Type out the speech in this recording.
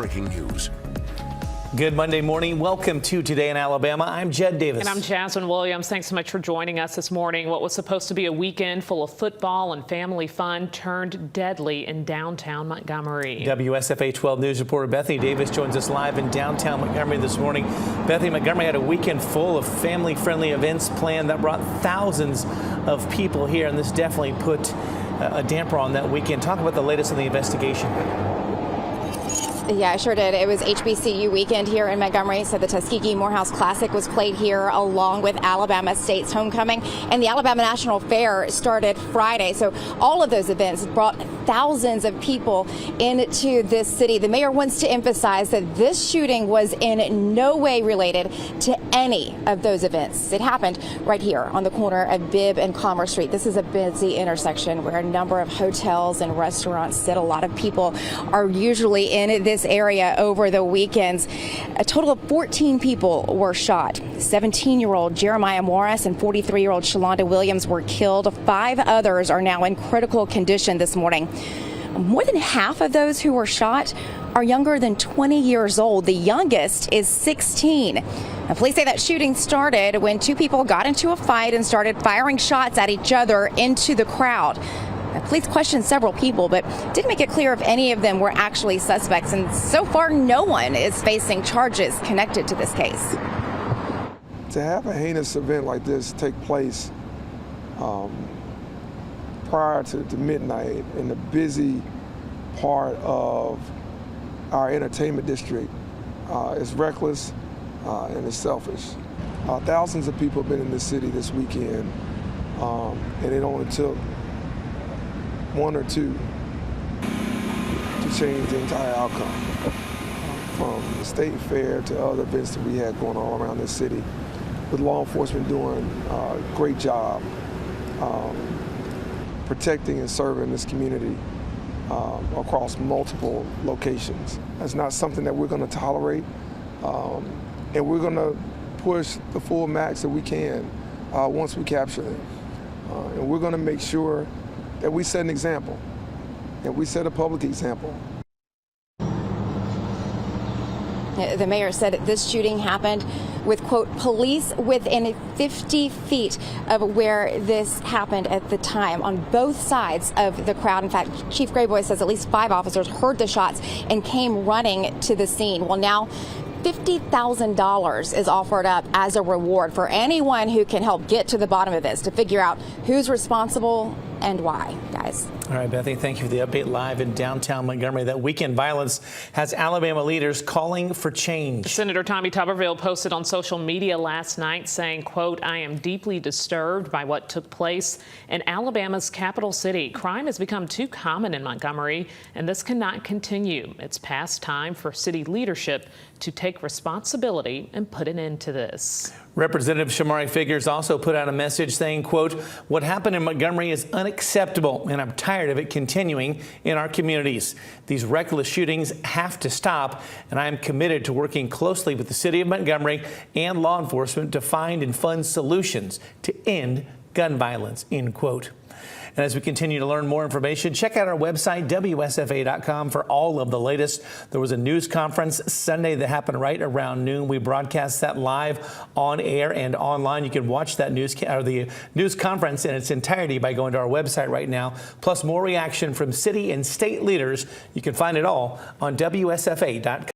breaking news. Good Monday morning. Welcome to Today in Alabama. I'm Jed Davis. And I'm Jasmine Williams. Thanks so much for joining us this morning. What was supposed to be a weekend full of football and family fun turned deadly in downtown Montgomery. WSFA 12 News reporter Bethany Davis joins us live in downtown Montgomery this morning. Bethany, Montgomery had a weekend full of family-friendly events planned that brought thousands of people here, and this definitely put a damper on that weekend. Talk about the latest in the investigation. Yeah, I sure did. It was HBCU weekend here in Montgomery, so the Tuskegee Morehouse Classic was played here along with Alabama State's homecoming, and the Alabama National Fair started Friday. So all of those events brought thousands of people into this city. The mayor wants to emphasize that this shooting was in no way related to any of those events. It happened right here on the corner of Bibb and Commerce Street. This is a busy intersection where a number of hotels and restaurants sit. A lot of people are usually in this area over the weekends. A total of 14 people were shot. 17-year-old Jeremiah Morris and 43-year-old Shalonda Williams were killed. 5 others are now in critical condition this morning. More than half of those who were shot are younger than 20 years old. The youngest is 16. Now, police say that shooting started when 2 people got into a fight and started firing shots at each other into the crowd. Now, police questioned several people, but didn't make it clear if any of them were actually suspects. And so far, no one is facing charges connected to this case. To have a heinous event like this take place prior to midnight in the busy part of our entertainment district is reckless and is selfish. Thousands of people have been in this city this weekend, and it only took 1 or 2 to change the entire outcome. From the state fair to other events that we had going on around this city, with law enforcement doing a great job protecting and serving this community across multiple locations. That's not something that we're going to tolerate, and we're going to push the full max that we can once we capture them. And we're going to make sure that we set an example, that we set a public example. The mayor said that this shooting happened with, quote, police within 50 feet of where this happened at the time on both sides of the crowd. In fact, Chief Grayboy says at least 5 officers heard the shots and came running to the scene. Well, now $50,000 is offered up as a reward for anyone who can help get to the bottom of this, to figure out who's responsible and why, guys. All right, Bethany, thank you for the update live in downtown Montgomery. That weekend violence has Alabama leaders calling for change. Senator Tommy Tuberville posted on social media last night saying, quote, I am deeply disturbed by what took place in Alabama's capital city. Crime has become too common in Montgomery, and this cannot continue. It's past time for city leadership to take responsibility and put an end to this. Representative Shamari Figures also put out a message saying, quote, what happened in Montgomery is unacceptable, and I'm tired of it continuing in our communities. These reckless shootings have to stop, and I am committed to working closely with the city of Montgomery and law enforcement to find and fund solutions to end gun violence, end quote. And as we continue to learn more information, check out our website, WSFA.com, for all of the latest. There was a news conference Sunday that happened right around noon. We broadcast that live on air and online. You can watch that the news conference in its entirety by going to our website right now, plus more reaction from city and state leaders. You can find it all on WSFA.com.